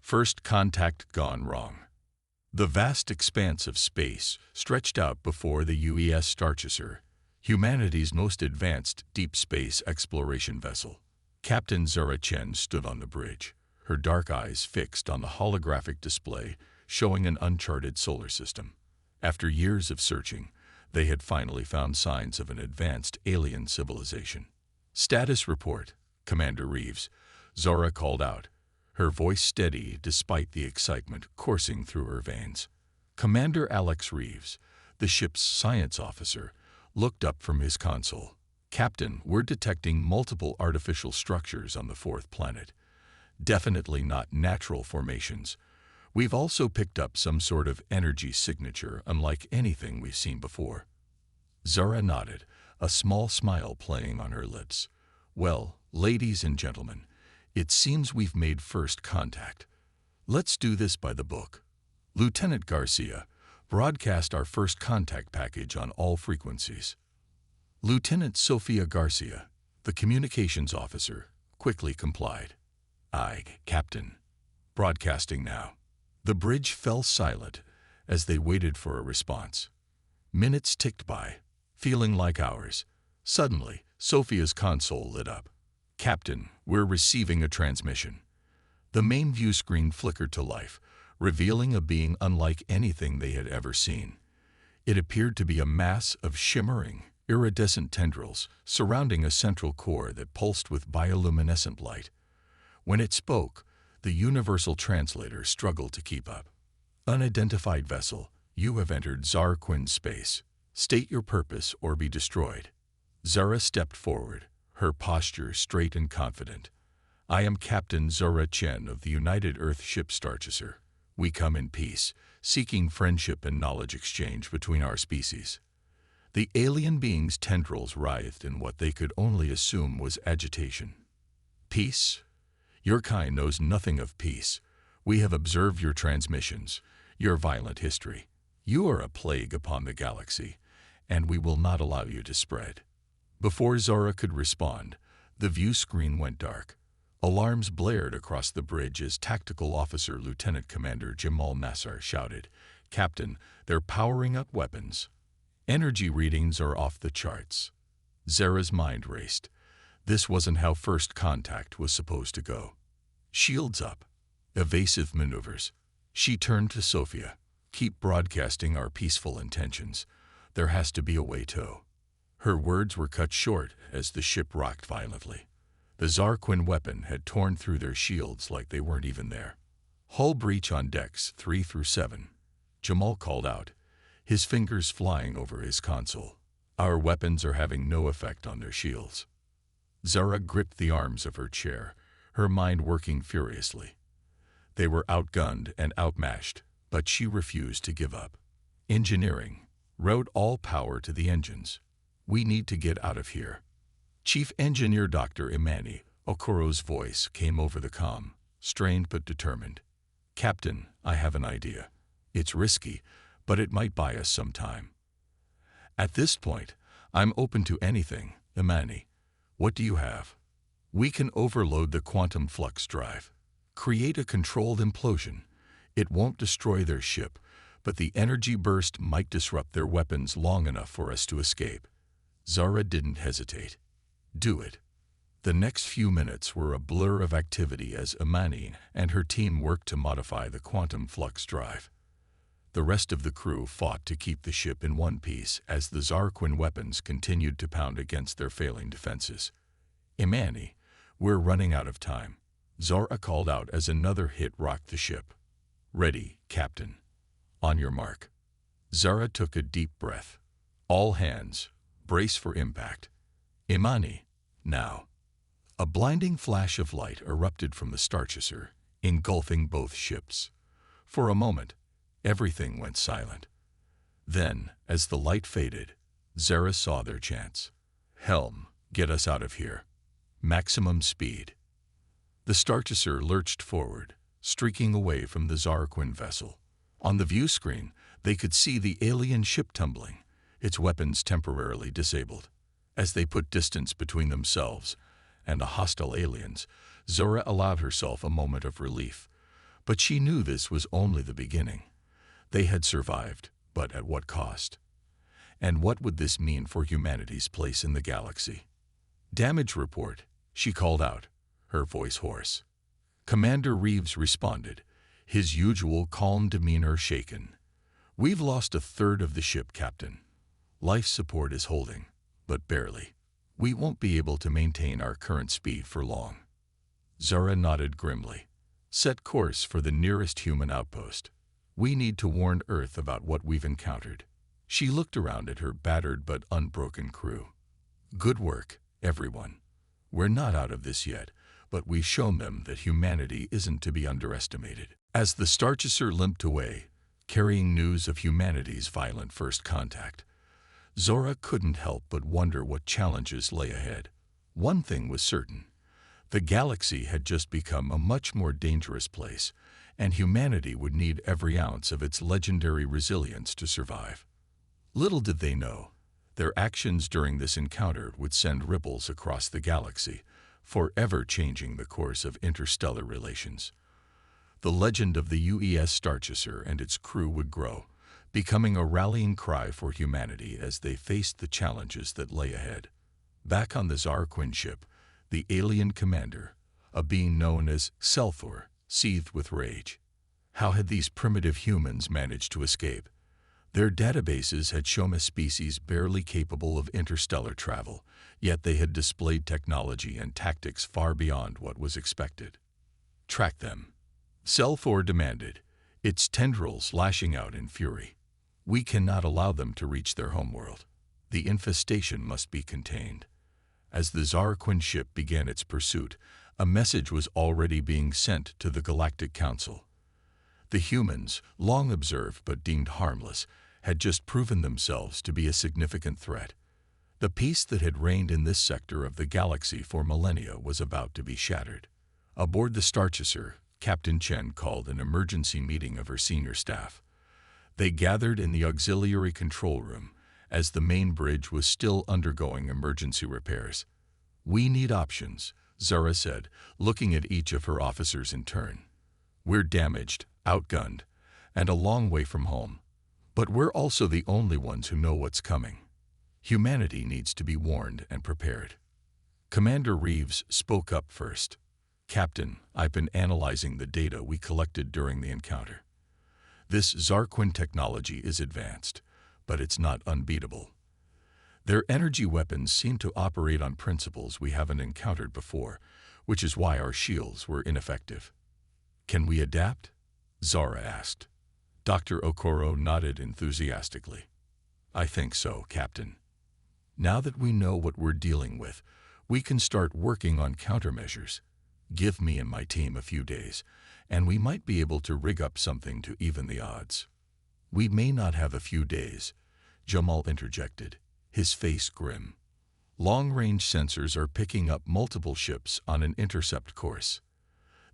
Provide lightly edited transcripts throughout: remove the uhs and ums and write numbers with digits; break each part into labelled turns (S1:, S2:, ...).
S1: First contact gone wrong. The vast expanse of space stretched out before the UES Starship, humanity's most advanced deep space exploration vessel. Captain Zara Chen stood on the bridge, her dark eyes fixed on the holographic display showing an uncharted solar system. After years of searching, they had finally found signs of an advanced alien civilization. "Status report, Commander Reeves," Zara called out, her voice steady despite the excitement coursing through her veins. Commander Alex Reeves, the ship's science officer, looked up from his console. "Captain, we're detecting multiple artificial structures on the fourth planet. Definitely not natural formations. We've also picked up some sort of energy signature unlike anything we've seen before." Zara nodded, a small smile playing on her lips. "Well, ladies and gentlemen, it seems we've made first contact. Let's do this by the book. Lieutenant Garcia, broadcast our first contact package on all frequencies." Lieutenant Sofia Garcia, the communications officer, quickly complied. "Aye, Captain. Broadcasting now." The bridge fell silent as they waited for a response. Minutes ticked by, feeling like hours. Suddenly, Sophia's console lit up. "Captain, we're receiving a transmission." The main view screen flickered to life, revealing a being unlike anything they had ever seen. It appeared to be a mass of shimmering, iridescent tendrils surrounding a central core that pulsed with bioluminescent light. When it spoke, the universal translator struggled to keep up. "Unidentified vessel, you have entered Zarquin space. State your purpose or be destroyed." Zara stepped forward, her posture straight and confident. "I am Captain Zara Chen of the United Earth Ship Starship. We come in peace, seeking friendship and knowledge exchange between our species." The alien being's tendrils writhed in what they could only assume was agitation. "Peace? Your kind knows nothing of peace. We have observed your transmissions, your violent history. You are a plague upon the galaxy, and we will not allow you to spread." Before Zara could respond, the view screen went dark. Alarms blared across the bridge as Tactical Officer Lieutenant Commander Jamal Nassar shouted, "Captain, they're powering up weapons. Energy readings are off the charts." Zara's mind raced. This wasn't how first contact was supposed to go. "Shields up. Evasive maneuvers." She turned to Sophia. "Keep broadcasting our peaceful intentions. There has to be a way to." Her words were cut short as the ship rocked violently. The Zarquin weapon had torn through their shields like they weren't even there. "Hull breach on decks 3 through 7. Jamal called out, his fingers flying over his console. "Our weapons are having no effect on their shields." Zara gripped the arms of her chair, her mind working furiously. They were outgunned and outmatched, but she refused to give up. "Engineering, route all power to the engines. We need to get out of here." Chief Engineer Dr. Imani Okoro's voice came over the comm, strained but determined. "Captain, I have an idea. It's risky, but it might buy us some time." "At this point, I'm open to anything, Imani. What do you have?" "We can overload the quantum flux drive. Create a controlled implosion. It won't destroy their ship, but the energy burst might disrupt their weapons long enough for us to escape." Zara didn't hesitate. "Do it." The next few minutes were a blur of activity as Imani and her team worked to modify the quantum flux drive. The rest of the crew fought to keep the ship in one piece as the Zarquin weapons continued to pound against their failing defenses. "Imani, we're running out of time," Zara called out as another hit rocked the ship. "Ready, Captain. On your mark." Zara took a deep breath. "All hands, brace for impact. Imani, now." A blinding flash of light erupted from the Starship, engulfing both ships. For a moment, everything went silent. Then, as the light faded, Zara saw their chance. "Helm, get us out of here. Maximum speed." The Starship lurched forward, streaking away from the Zarquin vessel. On the view screen, they could see the alien ship tumbling, its weapons temporarily disabled. As they put distance between themselves and the hostile aliens, Zora allowed herself a moment of relief. But she knew this was only the beginning. They had survived, but at what cost? And what would this mean for humanity's place in the galaxy? "Damage report," she called out, her voice hoarse. Commander Reeves responded, his usual calm demeanor shaken. "We've lost a third of the ship, Captain. Life support is holding, but barely. We won't be able to maintain our current speed for long." Zara nodded grimly. "Set course for the nearest human outpost. We need to warn Earth about what we've encountered." She looked around at her battered but unbroken crew. "Good work, everyone. We're not out of this yet, but we've shown them that humanity isn't to be underestimated." As the Starchaser limped away, carrying news of humanity's violent first contact, Zora couldn't help but wonder what challenges lay ahead. One thing was certain. The galaxy had just become a much more dangerous place, and humanity would need every ounce of its legendary resilience to survive. Little did they know, their actions during this encounter would send ripples across the galaxy, forever changing the course of interstellar relations. The legend of the UES Starchaser and its crew would grow, becoming a rallying cry for humanity as they faced the challenges that lay ahead. Back on the Zarquin ship, the alien commander, a being known as Selthor, seethed with rage. How had these primitive humans managed to escape? Their databases had shown a species barely capable of interstellar travel, yet they had displayed technology and tactics far beyond what was expected. "Track them," Selthor demanded, its tendrils lashing out in fury. "We cannot allow them to reach their homeworld. The infestation must be contained." As the Zarquin ship began its pursuit, a message was already being sent to the Galactic Council. The humans, long observed but deemed harmless, had just proven themselves to be a significant threat. The peace that had reigned in this sector of the galaxy for millennia was about to be shattered. Aboard the Starchaser, Captain Chen called an emergency meeting of her senior staff. They gathered in the auxiliary control room, as the main bridge was still undergoing emergency repairs. "We need options," Zara said, looking at each of her officers in turn. "We're damaged, outgunned, and a long way from home. But we're also the only ones who know what's coming. Humanity needs to be warned and prepared." Commander Reeves spoke up first. "Captain, I've been analyzing the data we collected during the encounter. This Zarquin technology is advanced, but it's not unbeatable. Their energy weapons seem to operate on principles we haven't encountered before, which is why our shields were ineffective." "Can we adapt?" Zara asked. Dr. Okoro nodded enthusiastically. "I think so, Captain. Now that we know what we're dealing with, we can start working on countermeasures. Give me and my team a few days, and we might be able to rig up something to even the odds." "We may not have a few days," Jamal interjected, his face grim. "Long-range sensors are picking up multiple ships on an intercept course.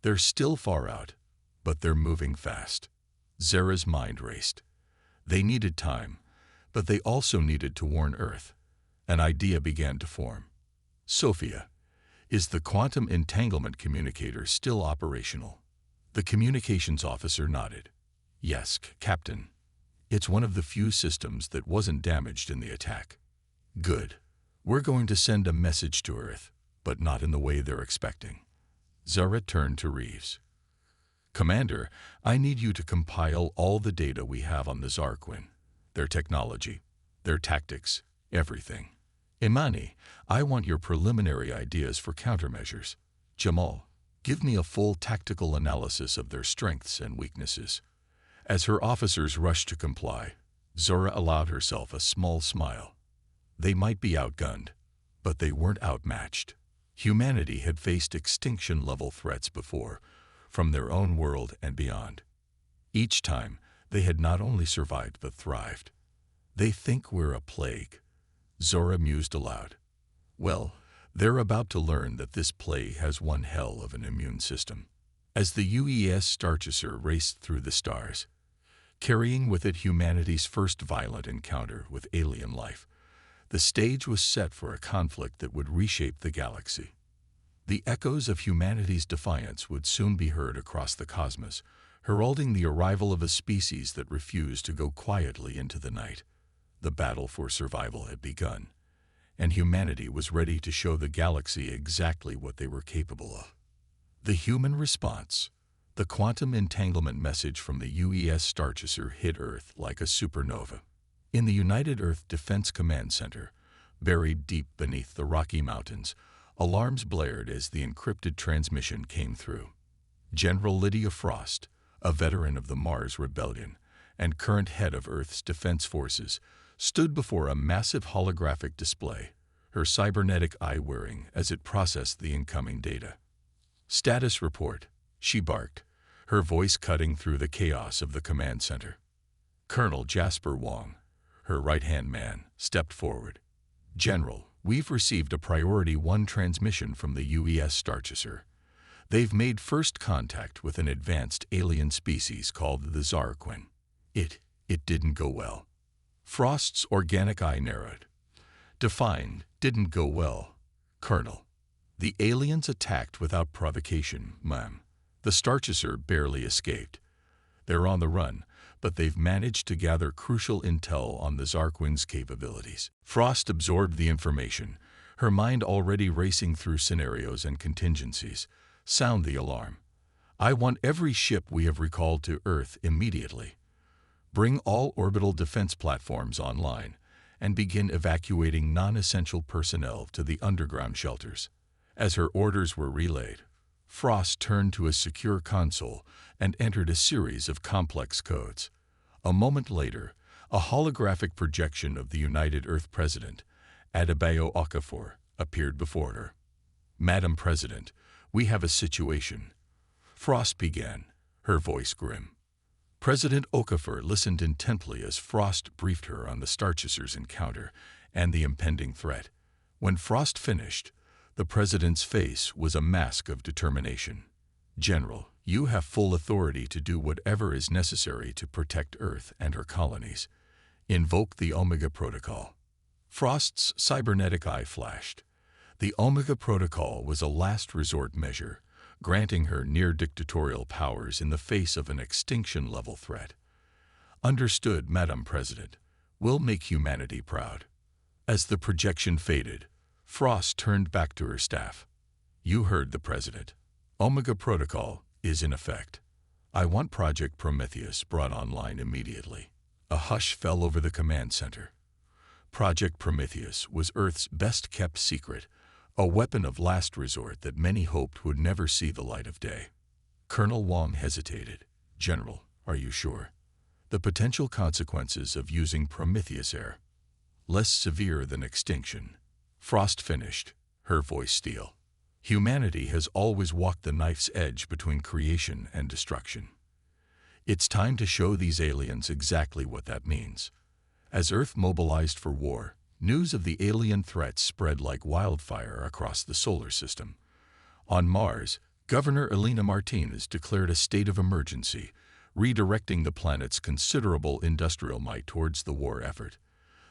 S1: They're still far out, but they're moving fast." Zara's mind raced. They needed time, but they also needed to warn Earth. An idea began to form. "Sophia, is the quantum entanglement communicator still operational?" The communications officer nodded. "Yes, Captain. It's one of the few systems that wasn't damaged in the attack." "Good. We're going to send a message to Earth, but not in the way they're expecting." Zara turned to Reeves. "Commander, I need you to compile all the data we have on the Zarquin, their technology, their tactics, everything. Imani, I want your preliminary ideas for countermeasures. Jamal, give me a full tactical analysis of their strengths and weaknesses." As her officers rushed to comply, Zora allowed herself a small smile. They might be outgunned, but they weren't outmatched. Humanity had faced extinction-level threats before, from their own world and beyond. Each time, they had not only survived but thrived. "They think we're a plague," Zora mused aloud. "Well, they're about to learn that this plague has one hell of an immune system." As the UES Starchaser raced through the stars, carrying with it humanity's first violent encounter with alien life, the stage was set for a conflict that would reshape the galaxy. The echoes of humanity's defiance would soon be heard across the cosmos, heralding the arrival of a species that refused to go quietly into the night. The battle for survival had begun, and humanity was ready to show the galaxy exactly what they were capable of. The human response. The quantum entanglement message from the UES Starchaser hit Earth like a supernova. In the United Earth Defense Command Center, buried deep beneath the Rocky Mountains, alarms blared as the encrypted transmission came through. General Lydia Frost, a veteran of the Mars Rebellion and current head of Earth's defense forces, stood before a massive holographic display, her cybernetic eye whirring as it processed the incoming data. "Status report," she barked, her voice cutting through the chaos of the command center. Colonel Jasper Wong, her right-hand man, stepped forward. "General, we've received a Priority 1 transmission from the UES Starchaser. They've made first contact with an advanced alien species called the Zarquin. It didn't go well." Frost's organic eye narrowed. "Defined, didn't go well, Colonel. The aliens attacked without provocation, ma'am. The Starchaser barely escaped. They're on the run, but they've managed to gather crucial intel on the Zarquin's capabilities." Frost absorbed the information, her mind already racing through scenarios and contingencies. "Sound the alarm. I want every ship we have recalled to Earth immediately. Bring all orbital defense platforms online and begin evacuating non-essential personnel to the underground shelters." As her orders were relayed, Frost turned to a secure console and entered a series of complex codes. A moment later, a holographic projection of the United Earth President, Adebayo Okafor, appeared before her. "Madam President, we have a situation," Frost began, her voice grim. President Okafor listened intently as Frost briefed her on the Starchaser's encounter and the impending threat. When Frost finished, the president's face was a mask of determination. "General, you have full authority to do whatever is necessary to protect Earth and her colonies. Invoke the Omega Protocol." Frost's cybernetic eye flashed. The Omega Protocol was a last resort measure, granting her near-dictatorial powers in the face of an extinction-level threat. "Understood, Madam President. We'll make humanity proud." As the projection faded, Frost turned back to her staff. "You heard the President. Omega Protocol is in effect. I want Project Prometheus brought online immediately." A hush fell over the command center. Project Prometheus was Earth's best-kept secret, a weapon of last resort that many hoped would never see the light of day. Colonel Wong hesitated. "General, are you sure? The potential consequences of using Prometheus are less severe than extinction." Frost finished, her voice steel. "Humanity has always walked the knife's edge between creation and destruction. It's time to show these aliens exactly what that means." As Earth mobilized for war, news of the alien threats spread like wildfire across the solar system. On Mars, Governor Elena Martinez declared a state of emergency, redirecting the planet's considerable industrial might towards the war effort.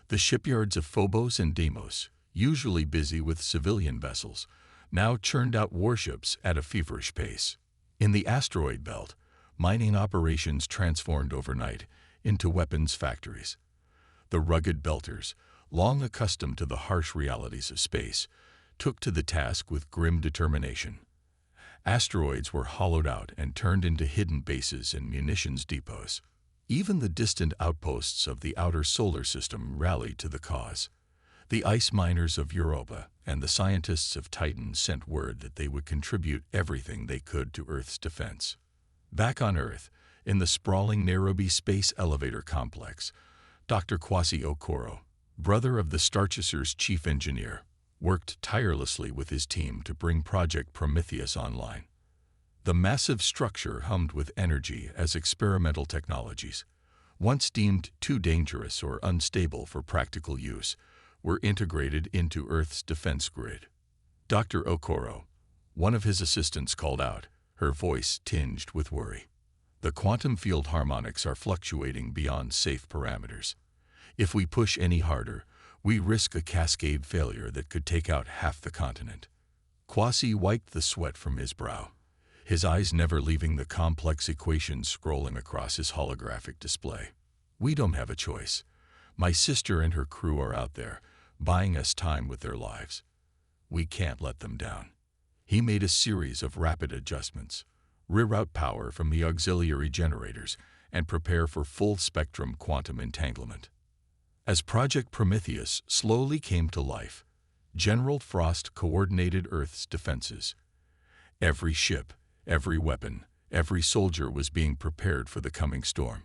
S1: The shipyards of Phobos and Deimos, usually busy with civilian vessels, now churned out warships at a feverish pace. In the asteroid belt, mining operations transformed overnight into weapons factories. The rugged belters, long accustomed to the harsh realities of space, took to the task with grim determination. Asteroids were hollowed out and turned into hidden bases and munitions depots. Even the distant outposts of the outer solar system rallied to the cause. The ice miners of Europa and the scientists of Titan sent word that they would contribute everything they could to Earth's defense. Back on Earth, in the sprawling Nairobi Space Elevator Complex, Dr. Kwasi Okoro, brother of the Starchaser's chief engineer, worked tirelessly with his team to bring Project Prometheus online. The massive structure hummed with energy as experimental technologies, once deemed too dangerous or unstable for practical use, were integrated into Earth's defense grid. Dr. Okoro, one of his assistants, called out, her voice tinged with worry. "The quantum field harmonics are fluctuating beyond safe parameters. If we push any harder, we risk a cascade failure that could take out half the continent." Kwasi wiped the sweat from his brow. his eyes never leaving the complex equations scrolling across his holographic display. "We don't have a choice. My sister and her crew are out there, buying us time with their lives. We can't let them down." He made a series of rapid adjustments, reroute power from the auxiliary generators, and prepare for full-spectrum quantum entanglement. As Project Prometheus slowly came to life, General Frost coordinated Earth's defenses. Every ship, every weapon, every soldier was being prepared for the coming storm.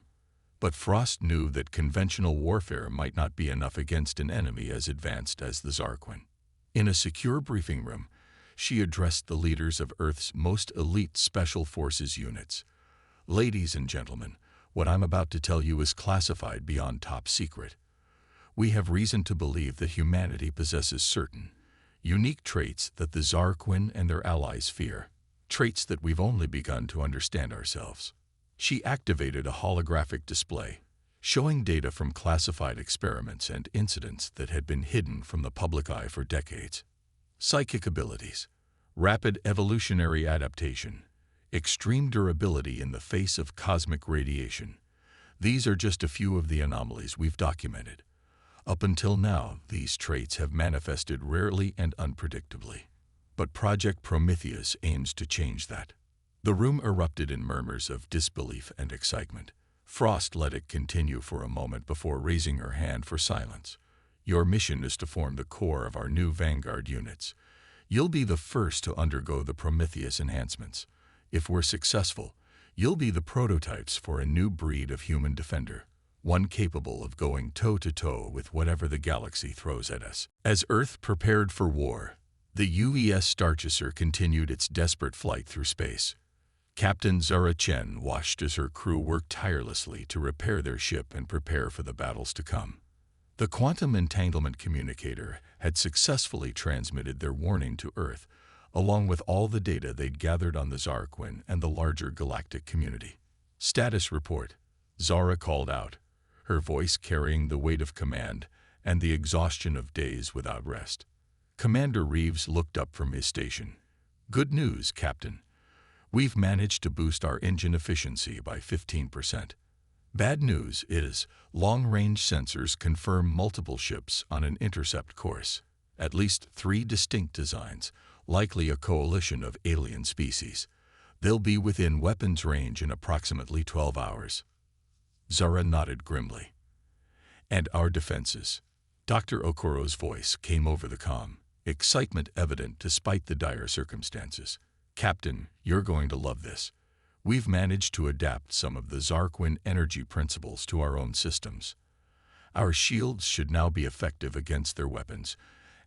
S1: But Frost knew that conventional warfare might not be enough against an enemy as advanced as the Zarquin. In a secure briefing room, she addressed the leaders of Earth's most elite Special Forces units. "Ladies and gentlemen, what I'm about to tell you is classified beyond top secret. We have reason to believe that humanity possesses certain, unique traits that the Zarquin and their allies fear, traits that we've only begun to understand ourselves." She activated a holographic display, showing data from classified experiments and incidents that had been hidden from the public eye for decades. Psychic abilities, rapid evolutionary adaptation, extreme durability in the face of cosmic radiation. These are just a few of the anomalies we've documented. Up until now, these traits have manifested rarely and unpredictably. But Project Prometheus aims to change that. The room erupted in murmurs of disbelief and excitement. Frost let it continue for a moment before raising her hand for silence. "Your mission is to form the core of our new Vanguard units. You'll be the first to undergo the Prometheus enhancements. If we're successful, you'll be the prototypes for a new breed of human defender, one capable of going toe-to-toe with whatever the galaxy throws at us." As Earth prepared for war, the UES Starship continued its desperate flight through space. Captain Zara Chen watched as her crew worked tirelessly to repair their ship and prepare for the battles to come. The quantum entanglement communicator had successfully transmitted their warning to Earth, along with all the data they'd gathered on the Zarquin and the larger galactic community. "Status report," Zara called out, her voice carrying the weight of command and the exhaustion of days without rest. Commander Reeves looked up from his station. "Good news, Captain. We've managed to boost our engine efficiency by 15%. Bad news is, long-range sensors confirm multiple ships on an intercept course. At least 3 distinct designs, likely a coalition of alien species. They'll be within weapons range in approximately 12 hours. Zara nodded grimly. "And our defenses." Dr. Okoro's voice came over the comm, excitement evident despite the dire circumstances. "Captain, you're going to love this. We've managed to adapt some of the Zarquin energy principles to our own systems. Our shields should now be effective against their weapons,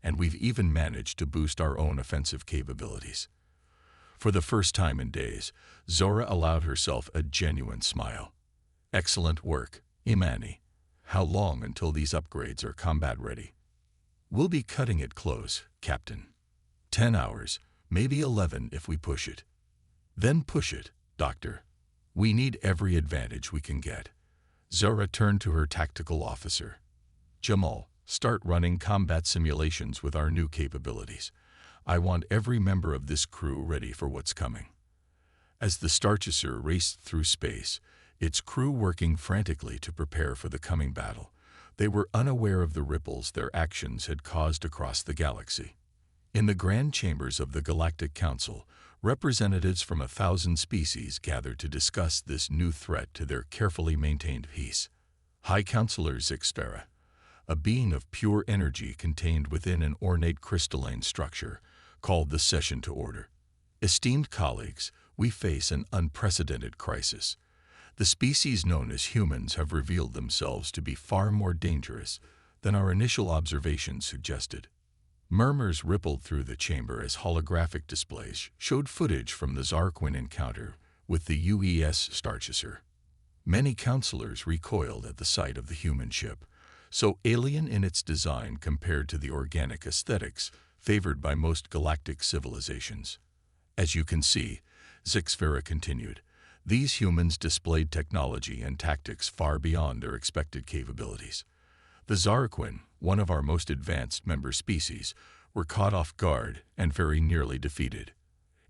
S1: and we've even managed to boost our own offensive capabilities." For the first time in days, Zora allowed herself a genuine smile. "Excellent work, Imani. How long until these upgrades are combat ready?" "We'll be cutting it close, Captain. 10 hours, maybe 11 if we push it." "Then push it, Doctor. We need every advantage we can get." Zora turned to her tactical officer. "Jamal, start running combat simulations with our new capabilities. I want every member of this crew ready for what's coming." As the Starship raced through space, its crew working frantically to prepare for the coming battle, they were unaware of the ripples their actions had caused across the galaxy. In the grand chambers of the Galactic Council, representatives from 1,000 species gathered to discuss this new threat to their carefully maintained peace. High Counselor Zixpera, a being of pure energy contained within an ornate crystalline structure, called the session to order. "Esteemed colleagues, we face an unprecedented crisis. The species known as humans have revealed themselves to be far more dangerous than our initial observations suggested." Murmurs rippled through the chamber as holographic displays showed footage from the Zarquin encounter with the UES Starship. Many counselors recoiled at the sight of the human ship, so alien in its design compared to the organic aesthetics favored by most galactic civilizations. "As you can see," Zixpera continued, "these humans displayed technology and tactics far beyond their expected capabilities. The Zarquin, one of our most advanced member species, were caught off guard and very nearly defeated.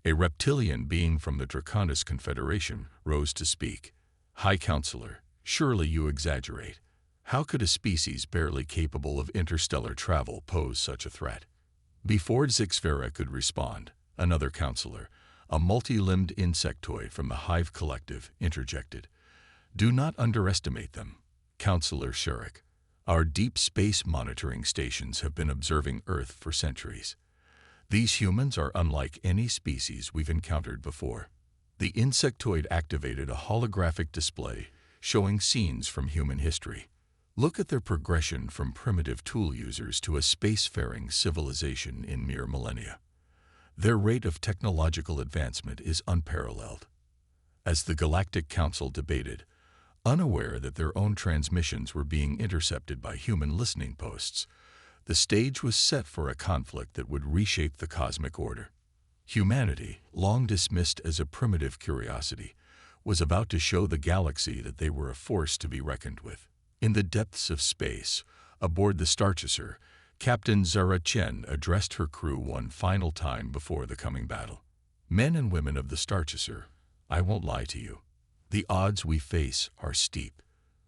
S1: A reptilian being from the Draconis Confederation rose to speak. High Counselor, surely you exaggerate. How could a species barely capable of interstellar travel pose such a threat? Before Zixvera could respond, another counselor, a multi-limbed insectoid from the Hive Collective, interjected. Do not underestimate them, Counselor Shurik. Our deep space monitoring stations have been observing Earth for centuries. These humans are unlike any species we've encountered before. The insectoid activated a holographic display showing scenes from human history. Look at their progression from primitive tool users to a spacefaring civilization in mere millennia. Their rate of technological advancement is unparalleled. As the Galactic Council debated, unaware that their own transmissions were being intercepted by human listening posts, the stage was set for a conflict that would reshape the cosmic order. Humanity, long dismissed as a primitive curiosity, was about to show the galaxy that they were a force to be reckoned with. In the depths of space, aboard the Starchaser, Captain Zara Chen addressed her crew one final time before the coming battle. Men and women of the Starchaser, I won't lie to you. The odds we face are steep,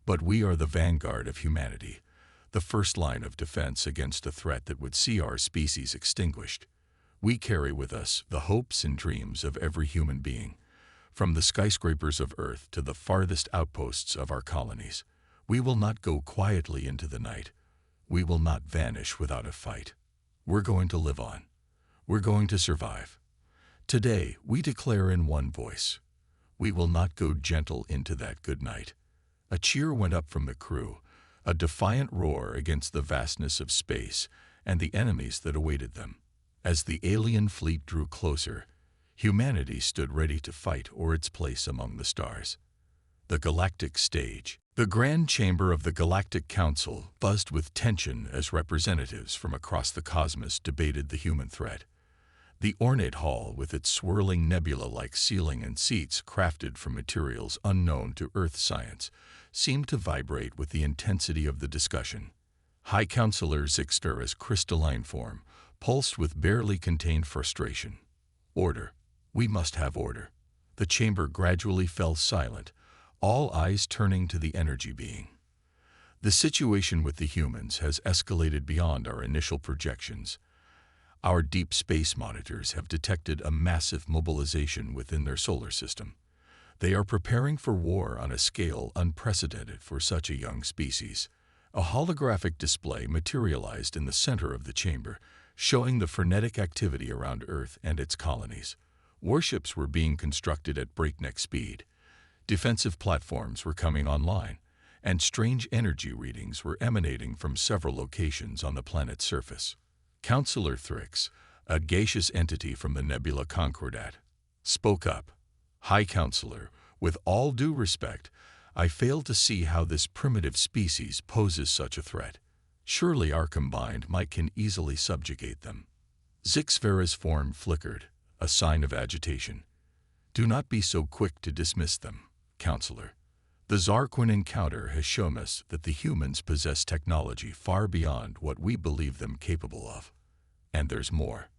S1: but we are the vanguard of humanity, the first line of defense against a threat that would see our species extinguished. We carry with us the hopes and dreams of every human being, from the skyscrapers of Earth to the farthest outposts of our colonies. We will not go quietly into the night. We will not vanish without a fight. We're going to live on. We're going to survive. Today, we declare in one voice, we will not go gentle into that good night. A cheer went up from the crew, a defiant roar against the vastness of space and the enemies that awaited them. As the alien fleet drew closer, humanity stood ready to fight or its place among the stars. The galactic stage. The grand chamber of the Galactic Council buzzed with tension as representatives from across the cosmos debated the human threat. The ornate hall, with its swirling nebula-like ceiling and seats crafted from materials unknown to Earth science, seemed to vibrate with the intensity of the discussion. High Counselor Zixvera's crystalline form pulsed with barely contained frustration. Order. We must have order. The chamber gradually fell silent, all eyes turning to the energy being. The situation with the humans has escalated beyond our initial projections. Our deep space monitors have detected a massive mobilization within their solar system. They are preparing for war on a scale unprecedented for such a young species. A holographic display materialized in the center of the chamber, showing the frenetic activity around Earth and its colonies. Warships were being constructed at breakneck speed. Defensive platforms were coming online, and strange energy readings were emanating from several locations on the planet's surface. Counselor Thrix, a gaseous entity from the nebula Concordat, spoke up. High Counselor, with all due respect, I fail to see how this primitive species poses such a threat. Surely our combined might can easily subjugate them. Zixvera's form flickered, a sign of agitation. Do not be so quick to dismiss them, Counselor. The Zarquin encounter has shown us that the humans possess technology far beyond what we believe them capable of. And there's more.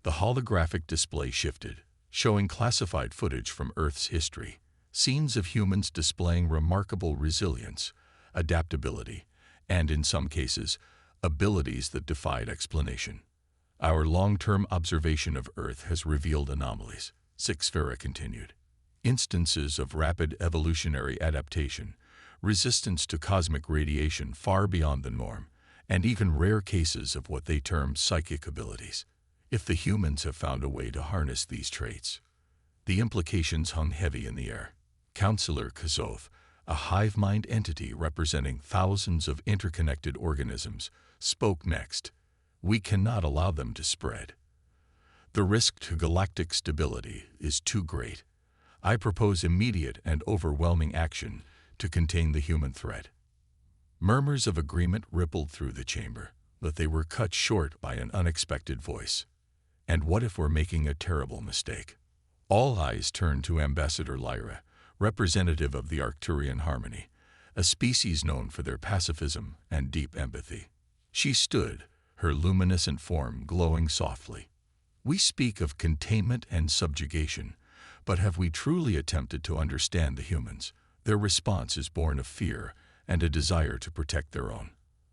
S1: The holographic display shifted, showing classified footage from Earth's history, scenes of humans displaying remarkable resilience, adaptability, and in some cases, abilities that defied explanation. Our long-term observation of Earth has revealed anomalies, Zixvera continued. Instances of rapid evolutionary adaptation, resistance to cosmic radiation far beyond the norm, and even rare cases of what they term psychic abilities. If the humans have found a way to harness these traits, the implications hung heavy in the air. Counselor Kazoth, a hive mind entity representing thousands of interconnected organisms, spoke next. We cannot allow them to spread. The risk to galactic stability is too great. I propose immediate and overwhelming action to contain the human threat. Murmurs of agreement rippled through the chamber, but they were cut short by an unexpected voice. And what if we're making a terrible mistake? All eyes turned to Ambassador Lyra, representative of the Arcturian Harmony, a species known for their pacifism and deep empathy. She stood, her luminescent form glowing softly. We speak of containment and subjugation, but have we truly attempted to understand the humans? Their response is born of fear and a desire to protect their own.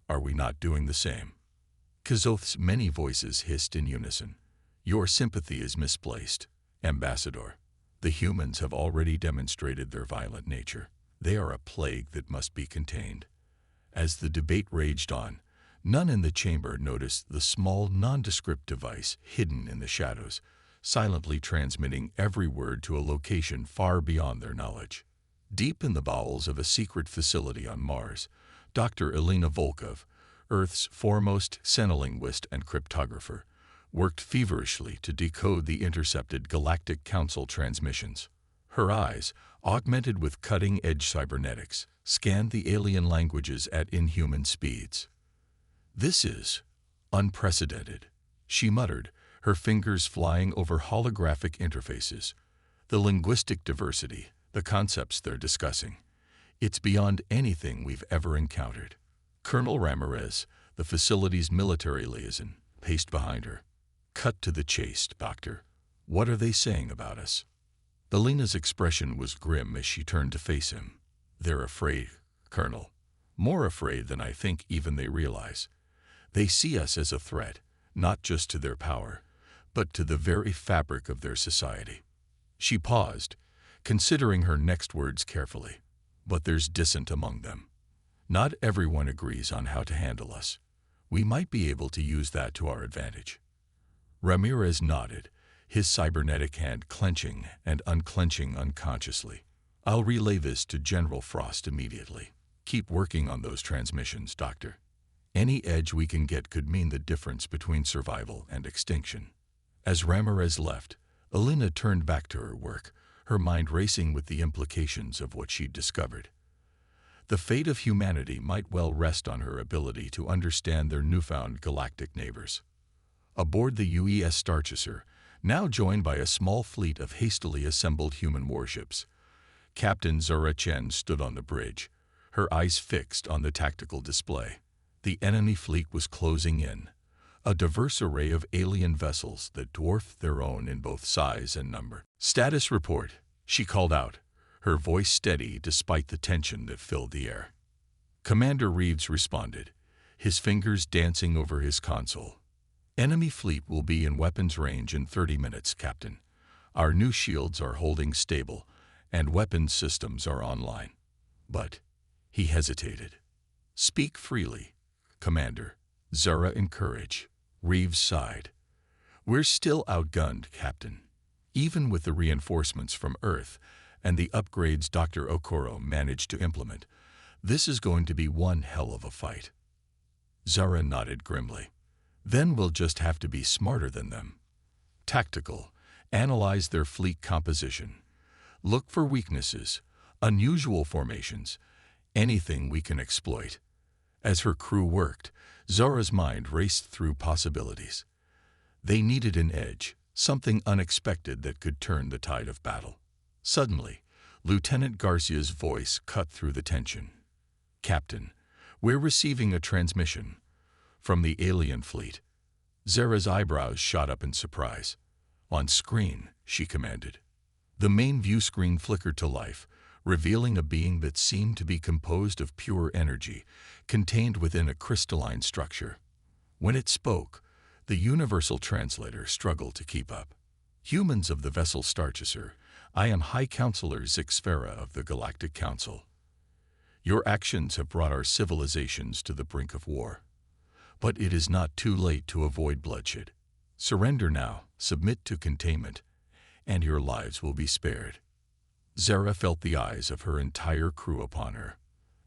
S1: Are we not doing the same? Kazoth's many voices hissed in unison. Your sympathy is misplaced, Ambassador. The humans have already demonstrated their violent nature. They are a plague that must be contained. As the debate raged on, none in the chamber noticed the small, nondescript device hidden in the shadows, silently transmitting every word to a location far beyond their knowledge. Deep in the bowels of a secret facility on Mars, Dr. Elena Volkov, Earth's foremost xenolinguist and cryptographer, worked feverishly to decode the intercepted Galactic Council transmissions. Her eyes, augmented with cutting-edge cybernetics, scanned the alien languages at inhuman speeds. "This is unprecedented," she muttered, her fingers flying over holographic interfaces. "The linguistic diversity, the concepts they're discussing. It's beyond anything we've ever encountered." Colonel Ramirez, the facility's military liaison, paced behind her. "Cut to the chase, Doctor. What are they saying about us?" Elena's expression was grim as she turned to face him. "They're afraid, Colonel. More afraid than I think even they realize. They see us as a threat, not just to their power, but to the very fabric of their society." She paused, considering her next words carefully. "But there's dissent among them. Not everyone agrees on how to handle us. We might be able to use that to our advantage." Ramirez nodded, his cybernetic hand clenching and unclenching unconsciously. "I'll relay this to General Frost immediately. Keep working on those transmissions, Doctor. Any edge we can get could mean the difference between survival and extinction." As Ramirez left, Elena turned back to her work, her mind racing with the implications of what she'd discovered. The fate of humanity might well rest on her ability to understand their newfound galactic neighbors. Aboard the UES Starchaser, now joined by a small fleet of hastily assembled human warships, Captain Zura Chen stood on the bridge, her eyes fixed on the tactical display. The enemy fleet was closing in, a diverse array of alien vessels that dwarfed their own in both size and number. "Status report," she called out, her voice steady despite the tension that filled the air. Commander Reeves responded, his fingers dancing over his console. "Enemy fleet will be in weapons range in 30 minutes, Captain. Our new shields are holding stable, and weapons systems are online." But he hesitated. "Speak freely, Commander," Zura encouraged. Reeves sighed. "We're still outgunned, Captain. Even with the reinforcements from Earth and the upgrades Dr. Okoro managed to implement, this is going to be one hell of a fight." Zura nodded grimly. "Then we'll just have to be smarter than them. Tactical, analyze their fleet composition. Look for weaknesses, unusual formations, anything we can exploit." As her crew worked, Zura's mind raced through possibilities. They needed an edge, something unexpected that could turn the tide of battle. Suddenly, Lieutenant Garcia's voice cut through the tension. "Captain, we're receiving a transmission from the alien fleet." Zura's eyebrows shot up in surprise. "On screen," she commanded. The main view screen flickered to life, revealing a being that seemed to be composed of pure energy, contained within a crystalline structure. When it spoke, the universal translator struggled to keep up. "Humans of the vessel Starchaser, I am High Counselor Zixfera of the Galactic Council. Your actions have brought our civilizations to the brink of war. But it is not too late to avoid bloodshed. Surrender now, submit to containment, and your lives will be spared." Zura felt the eyes of her entire crew upon her.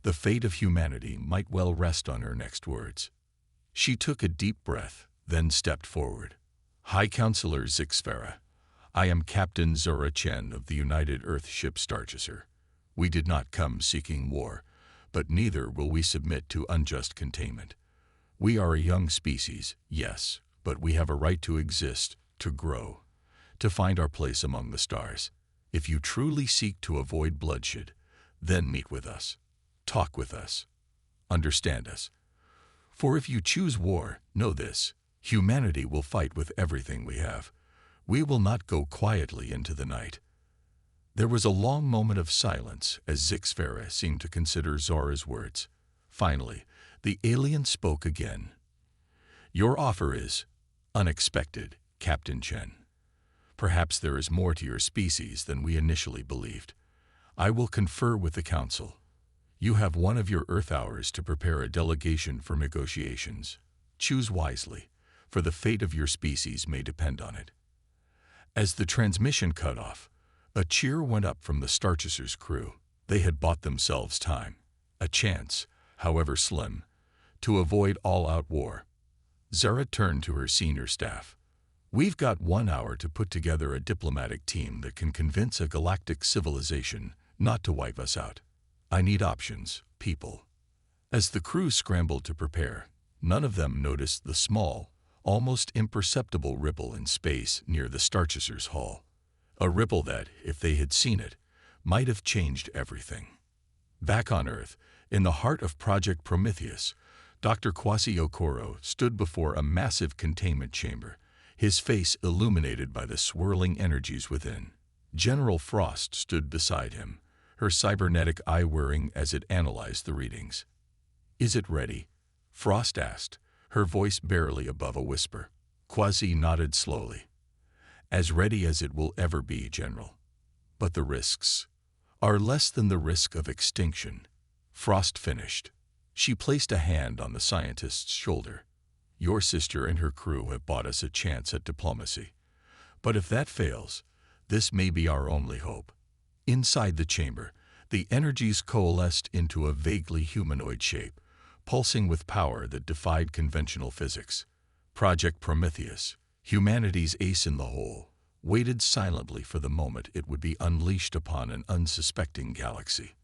S1: The fate of humanity might well rest on her next words. She took a deep breath, then stepped forward. "High Counselor Zixfera, I am Captain Zura Chen of the United Earthship Starchaser. We did not come seeking war, but neither will we submit to unjust containment. We are a young species, yes, but we have a right to exist, to grow, to find our place among the stars. If you truly seek to avoid bloodshed, then meet with us. Talk with us. Understand us. For if you choose war, know this: humanity will fight with everything we have, We will not go quietly into the night. There was a long moment of silence as Zixfera seemed to consider Zora's words. Finally, the alien spoke again. Your offer is unexpected, Captain Chen. Perhaps there is more to your species than we initially believed. I will confer with the Council. You have one of your Earth hours to prepare a delegation for negotiations. Choose wisely, for the fate of your species may depend on it. As the transmission cut off, a cheer went up from the Starchaser's crew. They had bought themselves time, a chance, however slim, to avoid all-out war. Zara turned to her senior staff. We've got 1 hour to put together a diplomatic team that can convince a galactic civilization not to wipe us out. I need options, people. As the crew scrambled to prepare, none of them noticed the small, almost imperceptible ripple in space near the Starchaser's hull. A ripple that, if they had seen it, might have changed everything. Back on Earth, in the heart of Project Prometheus, Dr. Kwasi Okoro stood before a massive containment chamber, his face illuminated by the swirling energies within. General Frost stood beside him, her cybernetic eye whirring as it analyzed the readings. Is it ready? Frost asked, her voice barely above a whisper. Kwasi nodded slowly. As ready as it will ever be, General. But the risks are less than the risk of extinction. Frost finished. She placed a hand on the scientist's shoulder. Your sister and her crew have bought us a chance at diplomacy. But if that fails, this may be our only hope. Inside the chamber, the energies coalesced into a vaguely humanoid shape, pulsing with power that defied conventional physics. Project Prometheus, humanity's ace in the hole, waited silently for the moment it would be unleashed upon an unsuspecting galaxy.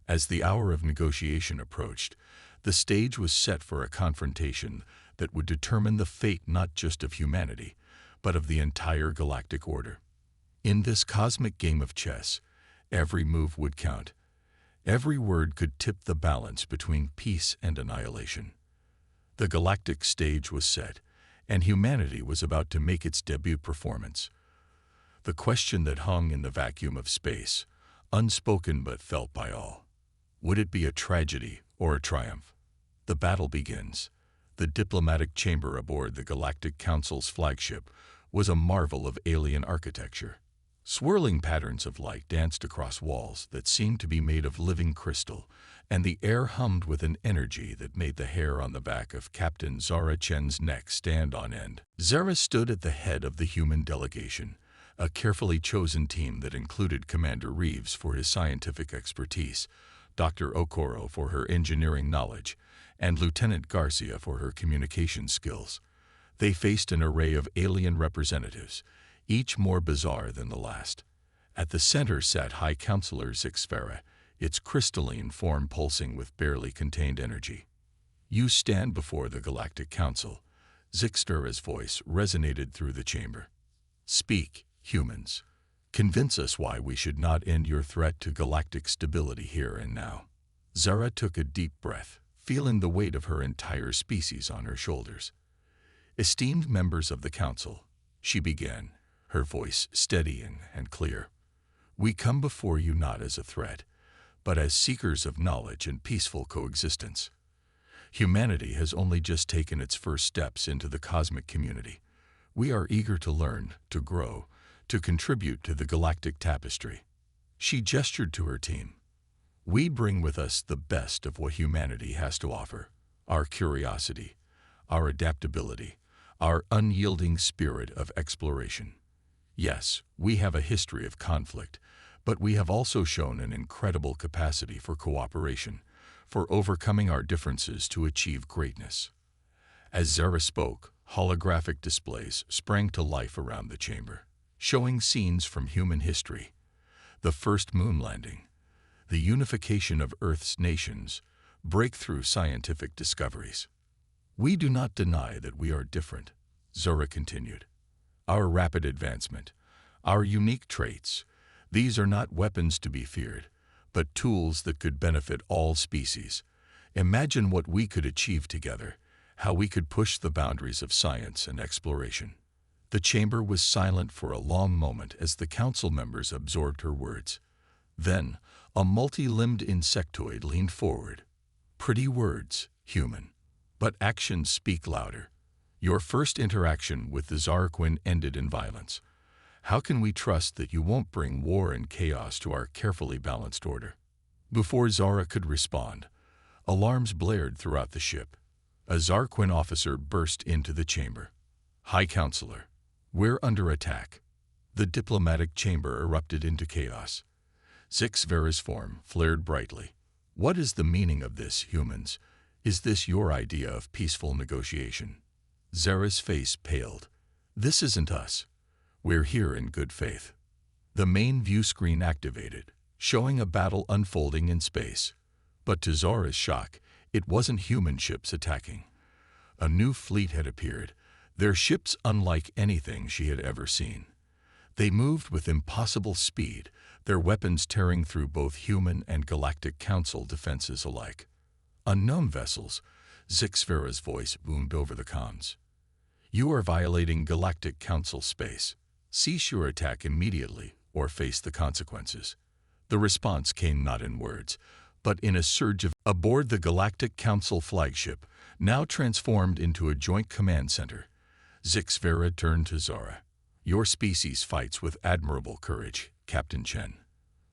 S1: As the hour of negotiation approached, the stage was set for a confrontation that would determine the fate not just of humanity, but of the entire galactic order. In this cosmic game of chess, every move would count. Every word could tip the balance between peace and annihilation. The galactic stage was set, and humanity was about to make its debut performance. The question that hung in the vacuum of space, unspoken but felt by all. Would it be a tragedy or a triumph? The battle begins. The diplomatic chamber aboard the Galactic Council's flagship was a marvel of alien architecture. Swirling patterns of light danced across walls that seemed to be made of living crystal, and the air hummed with an energy that made the hair on the back of Captain Zara Chen's neck stand on end. Zara stood at the head of the human delegation, a carefully chosen team that included Commander Reeves for his scientific expertise, Dr. Okoro for her engineering knowledge, and Lieutenant Garcia for her communication skills. They faced an array of alien representatives, each more bizarre than the last. At the center sat High Counselor Zixfera, its crystalline form pulsing with barely contained energy. You stand before the Galactic Council. Zixfera's voice resonated through the chamber. Speak, humans. Convince us why we should not end your threat to galactic stability here and now. Zara took a deep breath, feeling the weight of her entire species on her shoulders. Esteemed members of the Council, she began, her voice steady and clear. We come before you not as a threat, but as seekers of knowledge and peaceful coexistence. Humanity has only just taken its first steps into the cosmic community. We are eager to learn, to grow, to contribute to the galactic tapestry. She gestured to her team. We bring with us the best of what humanity has to offer, our curiosity, our adaptability, our unyielding spirit of exploration. Yes, we have a history of conflict, but we have also shown an incredible capacity for cooperation, for overcoming our differences to achieve greatness. As Zara spoke, holographic displays sprang to life around the chamber, showing scenes from human history, the first moon landing, the unification of Earth's nations, breakthrough scientific discoveries. We do not deny that we are different, Zora continued. Our rapid advancement, our unique traits, these are not weapons to be feared, but tools that could benefit all species. Imagine what we could achieve together, how we could push the boundaries of science and exploration. The chamber was silent for a long moment as the council members absorbed her words. Then, a multi-limbed insectoid leaned forward. Pretty words, human. But actions speak louder. Your first interaction with the Zaraquin ended in violence. How can we trust that you won't bring war and chaos to our carefully balanced order? Before Zara could respond, alarms blared throughout the ship. A Zaraquin officer burst into the chamber. High Counselor, we're under attack. The diplomatic chamber erupted into chaos. Zix Vera's form flared brightly. What is the meaning of this, humans? Is this your idea of peaceful negotiation? Zara's face paled. This isn't us. We're here in good faith. The main view screen activated, showing a battle unfolding in space. But to Zara's shock, it wasn't human ships attacking. A new fleet had appeared, their ships unlike anything she had ever seen. They moved with impossible speed, their weapons tearing through both human and Galactic Council defenses alike. Unknown vessels, Zix Vera's voice boomed over the comms. You are violating Galactic Council space. Cease your attack immediately or face the consequences. The response came not in words, but in a surge of aboard the Galactic Council flagship, now transformed into a joint command center. Zix Vera turned to Zara. Your species fights with admirable courage, Captain Chen.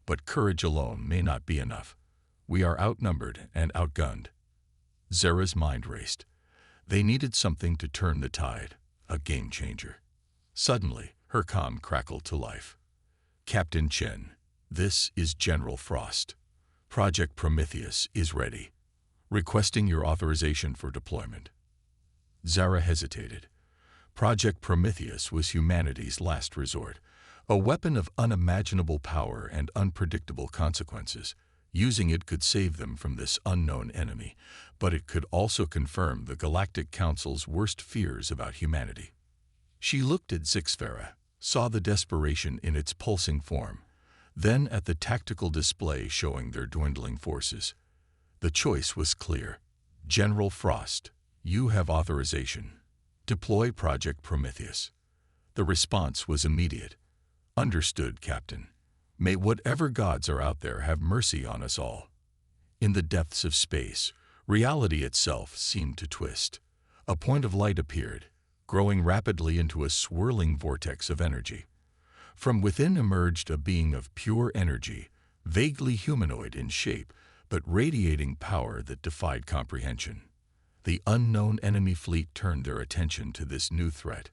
S1: But courage alone may not be enough. We are outnumbered and outgunned. Zara's mind raced. They needed something to turn the tide, a game changer. Suddenly, her comm crackled to life. Captain Chen, this is General Frost. Project Prometheus is ready. Requesting your authorization for deployment. Zara hesitated. Project Prometheus was humanity's last resort, a weapon of unimaginable power and unpredictable consequences. Using it could save them from this unknown enemy, but it could also confirm the Galactic Council's worst fears about humanity. She looked at Zix Vera, saw the desperation in its pulsing form, then at the tactical display showing their dwindling forces. The choice was clear. General Frost, you have authorization. Deploy Project Prometheus. The response was immediate. Understood, Captain. May whatever gods are out there have mercy on us all. In the depths of space, reality itself seemed to twist. A point of light appeared, growing rapidly into a swirling vortex of energy. From within emerged a being of pure energy, vaguely humanoid in shape, but radiating power that defied comprehension. The unknown enemy fleet turned their attention to this new threat,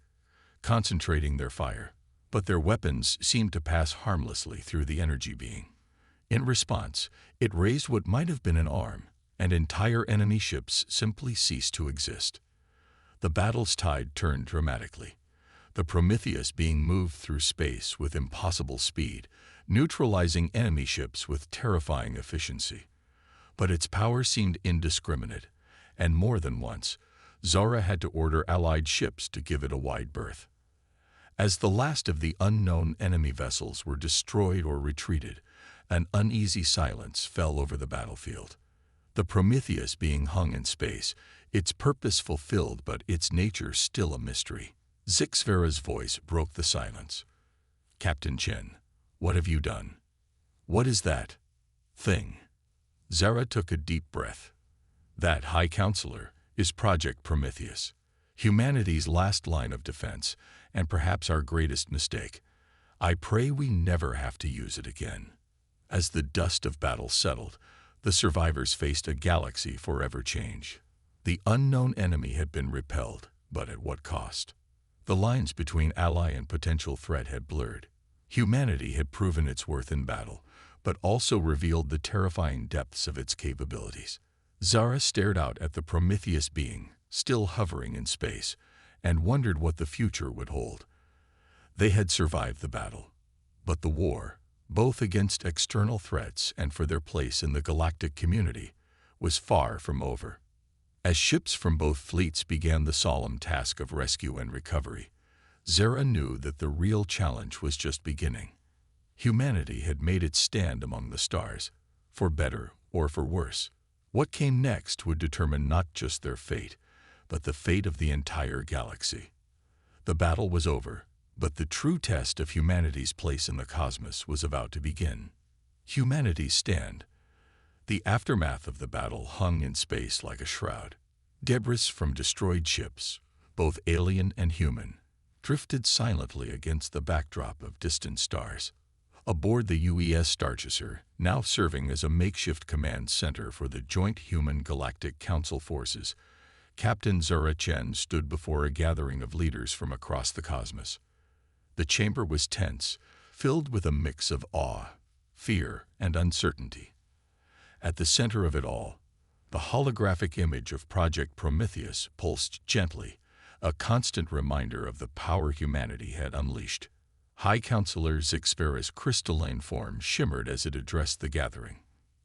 S1: concentrating their fire, but their weapons seemed to pass harmlessly through the energy being. In response, it raised what might have been an arm, and entire enemy ships simply ceased to exist. The battle's tide turned dramatically. The Prometheus being moved through space with impossible speed, neutralizing enemy ships with terrifying efficiency. But its power seemed indiscriminate, and more than once, Zara had to order allied ships to give it a wide berth. As the last of the unknown enemy vessels were destroyed or retreated, an uneasy silence fell over the battlefield. The Prometheus being hung in space, its purpose fulfilled but its nature still a mystery. Zix Vera's voice broke the silence. Captain Chen, what have you done? What is that thing? Zara took a deep breath. That, High Counselor, is Project Prometheus, humanity's last line of defense, and perhaps our greatest mistake. I pray we never have to use it again. As the dust of battle settled, the survivors faced a galaxy forever changed. The unknown enemy had been repelled, but at what cost? The lines between ally and potential threat had blurred. Humanity had proven its worth in battle, but also revealed the terrifying depths of its capabilities. Zara stared out at the Prometheus being, still hovering in space, and wondered what the future would hold. They had survived the battle, but the war, both against external threats and for their place in the galactic community, was far from over. As ships from both fleets began the solemn task of rescue and recovery, Zara knew that the real challenge was just beginning. Humanity had made its stand among the stars, for better or for worse. What came next would determine not just their fate, but the fate of the entire galaxy. The battle was over, but the true test of humanity's place in the cosmos was about to begin. Humanity's stand. The aftermath of the battle hung in space like a shroud. Debris from destroyed ships, both alien and human, drifted silently against the backdrop of distant stars. Aboard the UES Starship, now serving as a makeshift command center for the Joint Human Galactic Council forces, Captain Zura Chen stood before a gathering of leaders from across the cosmos. The chamber was tense, filled with a mix of awe, fear, and uncertainty. At the center of it all, the holographic image of Project Prometheus pulsed gently, a constant reminder of the power humanity had unleashed. High Counselor Zixpera's crystalline form shimmered as it addressed the gathering.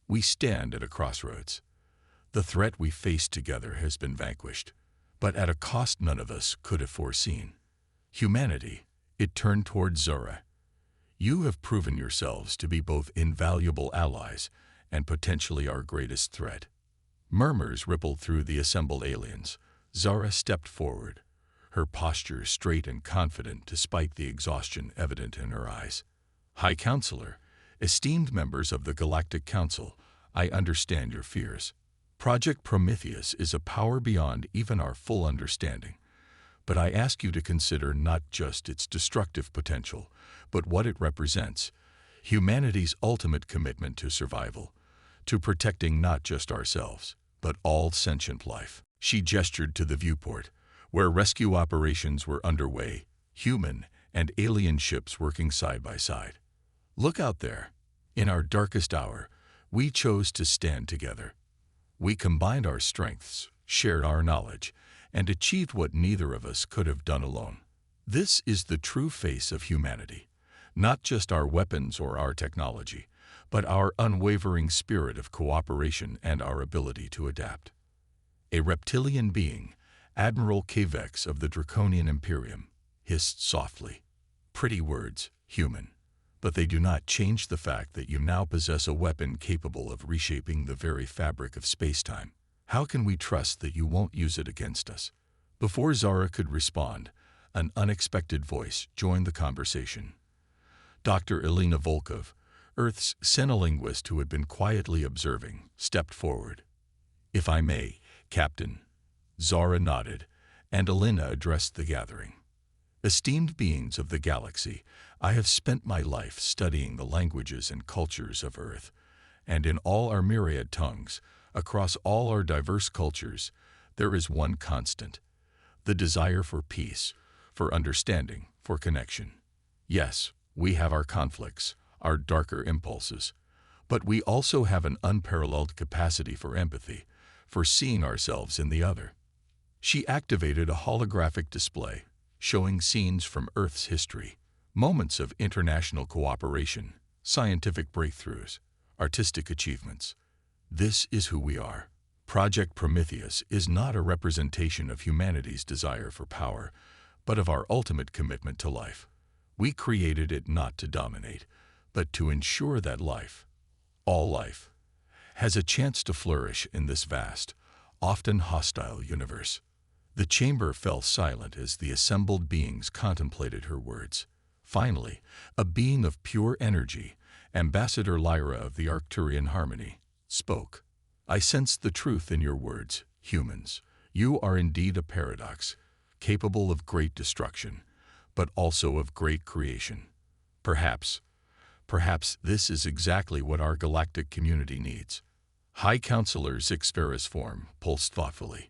S1: We stand at a crossroads. The threat we face together has been vanquished, but at a cost none of us could have foreseen. Humanity, it turned toward Zura. You have proven yourselves to be both invaluable allies and potentially our greatest threat. Murmurs rippled through the assembled aliens. Zara stepped forward, her posture straight and confident despite the exhaustion evident in her eyes. High Counselor, esteemed members of the Galactic Council, I understand your fears. Project Prometheus is a power beyond even our full understanding, but I ask you to consider not just its destructive potential, but what it represents, humanity's ultimate commitment to survival, to protecting not just ourselves, but all sentient life. She gestured to the viewport, where rescue operations were underway, human and alien ships working side by side. Look out there. In our darkest hour, we chose to stand together. We combined our strengths, shared our knowledge, and achieved what neither of us could have done alone. This is the true face of humanity, not just our weapons or our technology, but our unwavering spirit of cooperation and our ability to adapt. A reptilian being, Admiral Kavex of the Draconian Imperium, hissed softly. Pretty words, human, but they do not change the fact that you now possess a weapon capable of reshaping the very fabric of space-time. How can we trust that you won't use it against us? Before Zara could respond, an unexpected voice joined the conversation. Dr. Elena Volkov, Earth's xenolinguist who had been quietly observing, stepped forward. If I may, Captain. Zara nodded, and Elena addressed the gathering. Esteemed beings of the galaxy, I have spent my life studying the languages and cultures of Earth, and in all our myriad tongues, across all our diverse cultures, there is one constant: the desire for peace, for understanding, for connection. Yes, we have our conflicts, our darker impulses, but we also have an unparalleled capacity for empathy, for seeing ourselves in the other. She activated a holographic display, showing scenes from Earth's history, moments of international cooperation, scientific breakthroughs, artistic achievements. This is who we are. Project Prometheus is not a representation of humanity's desire for power, but of our ultimate commitment to life. We created it not to dominate, but to ensure that life, all life, has a chance to flourish in this vast, often hostile universe. The chamber fell silent as the assembled beings contemplated her words. Finally, a being of pure energy, Ambassador Lyra of the Arcturian Harmony, spoke. I sense the truth in your words, humans. You are indeed a paradox, capable of great destruction, but also of great creation. Perhaps this is exactly what our galactic community needs. High Counselor Zixpera's form pulsed thoughtfully.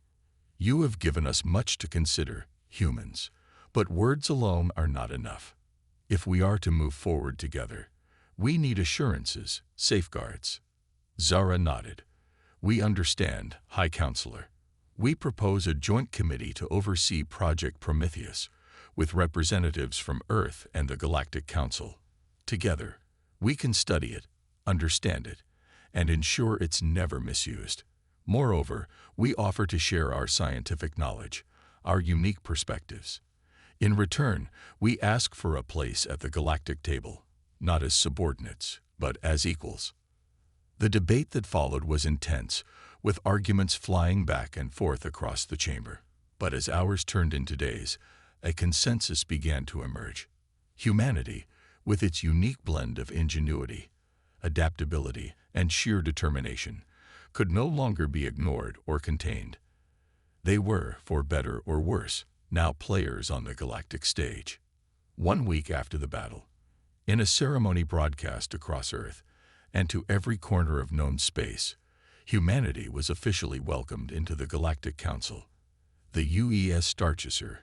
S1: You have given us much to consider, humans, but words alone are not enough. If we are to move forward together, we need assurances, safeguards. Zara nodded. We understand, High Counselor. We propose a joint committee to oversee Project Prometheus, with representatives from Earth and the Galactic Council. Together, we can study it, understand it, and ensure it's never misused. Moreover, we offer to share our scientific knowledge, our unique perspectives. In return, we ask for a place at the galactic table, not as subordinates, but as equals. The debate that followed was intense, with arguments flying back and forth across the chamber. But as hours turned into days, a consensus began to emerge. Humanity, with its unique blend of ingenuity, adaptability, and sheer determination, could no longer be ignored or contained. They were, for better or worse, now players on the galactic stage. 1 week after the battle, in a ceremony broadcast across Earth and to every corner of known space, humanity was officially welcomed into the Galactic Council. The UES Starship,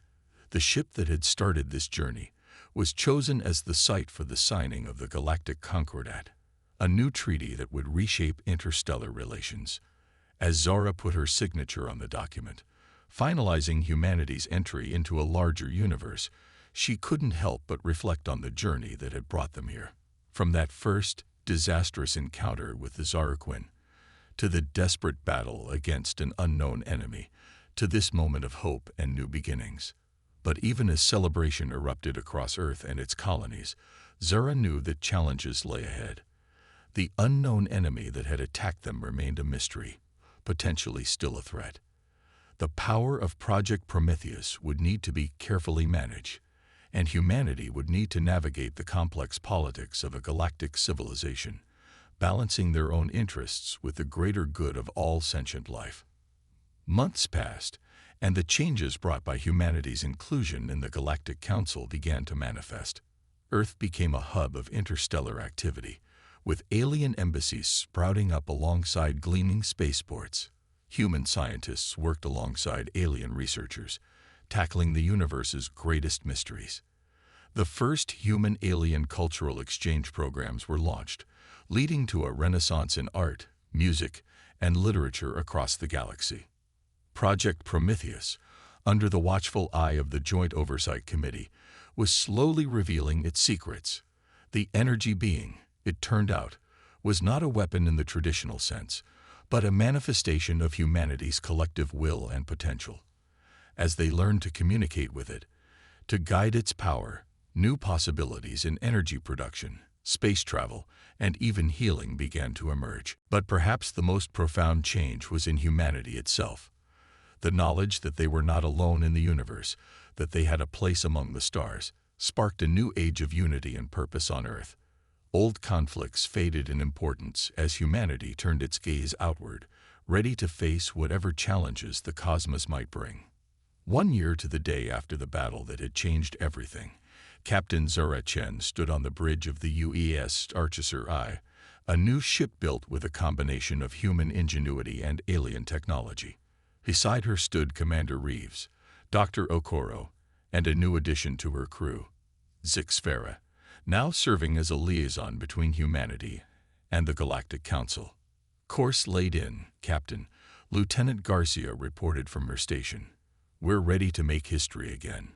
S1: the ship that had started this journey, was chosen as the site for the signing of the Galactic Concordat, a new treaty that would reshape interstellar relations. As Zara put her signature on the document, finalizing humanity's entry into a larger universe, she couldn't help but reflect on the journey that had brought them here. From that first, disastrous encounter with the Zaraquin, to the desperate battle against an unknown enemy, to this moment of hope and new beginnings. But even as celebration erupted across Earth and its colonies, Zara knew that challenges lay ahead. The unknown enemy that had attacked them remained a mystery, potentially still a threat. The power of Project Prometheus would need to be carefully managed, and humanity would need to navigate the complex politics of a galactic civilization, balancing their own interests with the greater good of all sentient life. Months passed, and the changes brought by humanity's inclusion in the Galactic Council began to manifest. Earth became a hub of interstellar activity, with alien embassies sprouting up alongside gleaming spaceports. Human scientists worked alongside alien researchers, tackling the universe's greatest mysteries. The first human-alien cultural exchange programs were launched, leading to a renaissance in art, music, and literature across the galaxy. Project Prometheus, under the watchful eye of the Joint Oversight Committee, was slowly revealing its secrets. The energy being, it turned out, was not a weapon in the traditional sense, but a manifestation of humanity's collective will and potential. As they learned to communicate with it, to guide its power, new possibilities in energy production, space travel, and even healing began to emerge. But perhaps the most profound change was in humanity itself. The knowledge that they were not alone in the universe, that they had a place among the stars, sparked a new age of unity and purpose on Earth. Old conflicts faded in importance as humanity turned its gaze outward, ready to face whatever challenges the cosmos might bring. 1 year to the day after the battle that had changed everything, Captain Zara Chen stood on the bridge of the UES Starship, a new ship built with a combination of human ingenuity and alien technology. Beside her stood Commander Reeves, Dr. Okoro, and a new addition to her crew, Zixfera, now serving as a liaison between humanity and the Galactic Council. "Course laid in, Captain," Lieutenant Garcia reported from her station. "We're ready to make history again."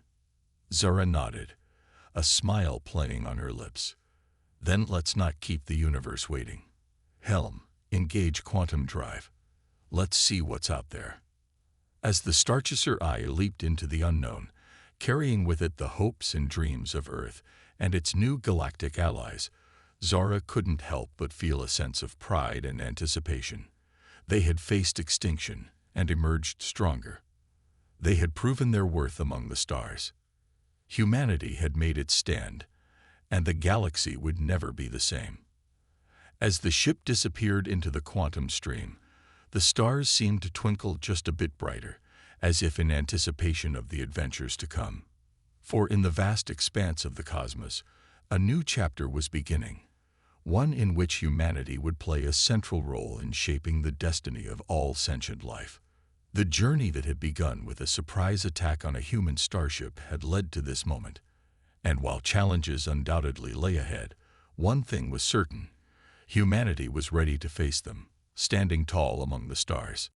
S1: Zara nodded, a smile playing on her lips. "Then let's not keep the universe waiting. Helm, engage quantum drive. Let's see what's out there." As the Starship leaped into the unknown, carrying with it the hopes and dreams of Earth and its new galactic allies, Zara couldn't help but feel a sense of pride and anticipation. They had faced extinction and emerged stronger. They had proven their worth among the stars. Humanity had made its stand, and the galaxy would never be the same. As the ship disappeared into the quantum stream, the stars seemed to twinkle just a bit brighter, as if in anticipation of the adventures to come. For in the vast expanse of the cosmos, a new chapter was beginning, one in which humanity would play a central role in shaping the destiny of all sentient life. The journey that had begun with a surprise attack on a human starship had led to this moment, and while challenges undoubtedly lay ahead, one thing was certain: humanity was ready to face them, standing tall among the stars.